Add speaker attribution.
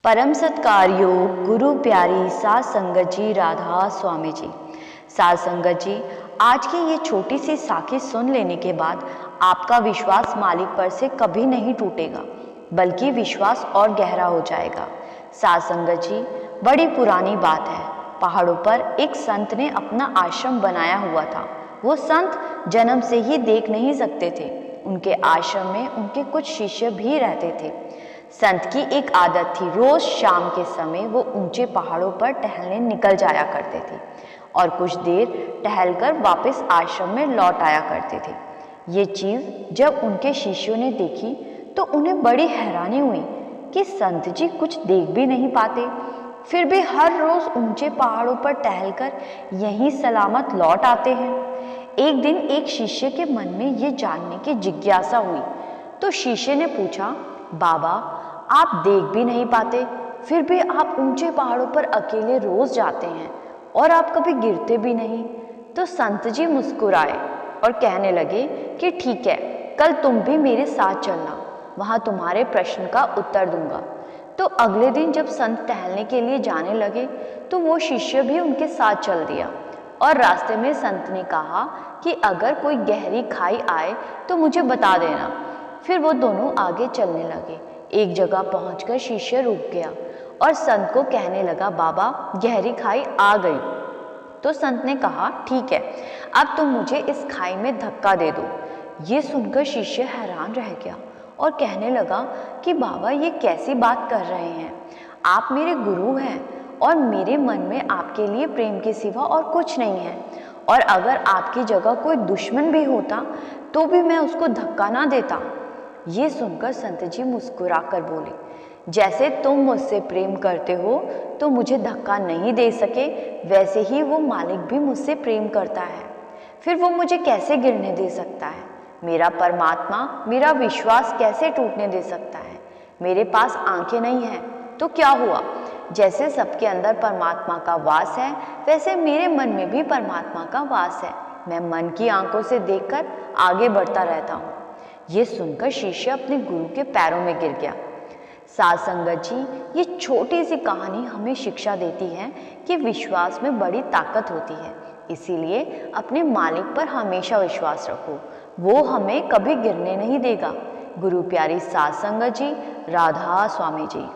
Speaker 1: परम सत्कार योग गुरु प्यारी साध संगत जी, राधा स्वामी जी। साध संगत जी, आज की ये छोटी सी साखी सुन लेने के बाद आपका विश्वास मालिक पर से कभी नहीं टूटेगा, बल्कि विश्वास और गहरा हो जाएगा। साध संगत जी, बड़ी पुरानी बात है। पहाड़ों पर एक संत ने अपना आश्रम बनाया हुआ था। वो संत जन्म से ही देख नहीं सकते थे। उनके आश्रम में उनके कुछ शिष्य भी रहते थे। संत की एक आदत थी, रोज शाम के समय वो ऊंचे पहाड़ों पर टहलने निकल जाया करते थे और कुछ देर टहलकर वापस आश्रम में लौट आया करते थे। ये चीज जब उनके शिष्यों ने देखी तो उन्हें बड़ी हैरानी हुई कि संत जी कुछ देख भी नहीं पाते, फिर भी हर रोज ऊंचे पहाड़ों पर टहलकर यहीं सलामत लौट आते हैं। एक दिन एक शिष्य के मन में ये जानने की जिज्ञासा हुई तो शिष्य ने पूछा, बाबा, आप देख भी नहीं पाते, फिर भी आप ऊंचे पहाड़ों पर अकेले रोज जाते हैं और आप कभी गिरते भी नहीं। तो संत जी मुस्कुराए और कहने लगे कि ठीक है, कल तुम भी मेरे साथ चलना, वहां तुम्हारे प्रश्न का उत्तर दूंगा। तो अगले दिन जब संत टहलने के लिए जाने लगे तो वो शिष्य भी उनके साथ चल दिया और रास्ते में संत ने कहा कि अगर कोई गहरी खाई आए तो मुझे बता देना। फिर वो दोनों आगे चलने लगे। एक जगह पहुंचकर शिष्य रुक गया और संत को कहने लगा, बाबा, गहरी खाई आ गई। तो संत ने कहा, ठीक है, अब तुम मुझे इस खाई में धक्का दे दो। ये सुनकर शिष्य हैरान रह गया और कहने लगा कि बाबा, ये कैसी बात कर रहे हैं? आप मेरे गुरु हैं और मेरे मन में आपके लिए प्रेम के सिवा और कुछ नहीं है, और अगर आपकी जगह कोई दुश्मन भी होता तो भी मैं उसको धक्का ना देता। ये सुनकर संत जी मुस्कुराकर बोले, जैसे तुम मुझसे प्रेम करते हो तो मुझे धक्का नहीं दे सके, वैसे ही वो मालिक भी मुझसे प्रेम करता है, फिर वो मुझे कैसे गिरने दे सकता है? मेरा परमात्मा मेरा विश्वास कैसे टूटने दे सकता है? मेरे पास आंखें नहीं हैं तो क्या हुआ? जैसे सबके अंदर परमात्मा का वास है, वैसे मेरे मन में भी परमात्मा का वास है। मैं मन की आंखों से देखकर आगे बढ़ता रहता हूँ। ये सुनकर शिष्य अपने गुरु के पैरों में गिर गया। साध संगत जी, ये छोटी सी कहानी हमें शिक्षा देती है कि विश्वास में बड़ी ताकत होती है, इसीलिए अपने मालिक पर हमेशा विश्वास रखो, वो हमें कभी गिरने नहीं देगा। गुरु प्यारी साध संगत जी, राधा स्वामी जी।